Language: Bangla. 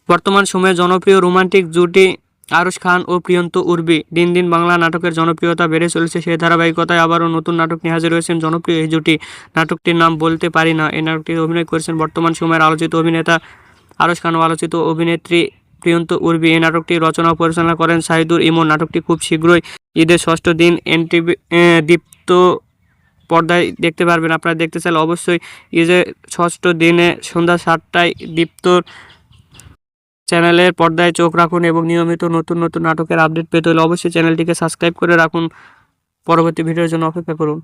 বর্তমান সময়ে জনপ্রিয় রোমান্টিক জুটি আরশ খান ও প্রিয়ন্ত উর্বি। দিন দিন বাংলা নাটকের জনপ্রিয়তা বেড়ে চলেছে, সেই ধারাবাহিকতায় আবারও নতুন নাটক নিয়ে হাজির হয়েছেন জনপ্রিয় এই জুটি। নাটকটির নাম বলতে পারি না। এই নাটকটিতে অভিনয় করেছেন বর্তমান সময়ের আলোচিত অভিনেতা আরশ খান ও আলোচিত অভিনেত্রী প্রিয়ন্ত উর্বি। এই নাটকটি রচনা ও পরিচালনা করেন সাইদুর ইমন। নাটকটি খুব শীঘ্রই ঈদের ষষ্ঠ দিন এনটিভি দীপ্ত পর্দায় দেখতে পারবেন। আপনারা দেখতে চাইলে অবশ্যই ঈদের ষষ্ঠ দিনে সন্ধ্যা 7টায় দীপ্তর চ্যানেলের পর্দায় চোখ রাখুন এবং নিয়মিত নতুন নতুন নাটকের আপডেট পেতে হলে অবশ্যই চ্যানেলটিকে সাবস্ক্রাইব করে রাখুন। পরবর্তী ভিডিওর জন্য অপেক্ষা করুন।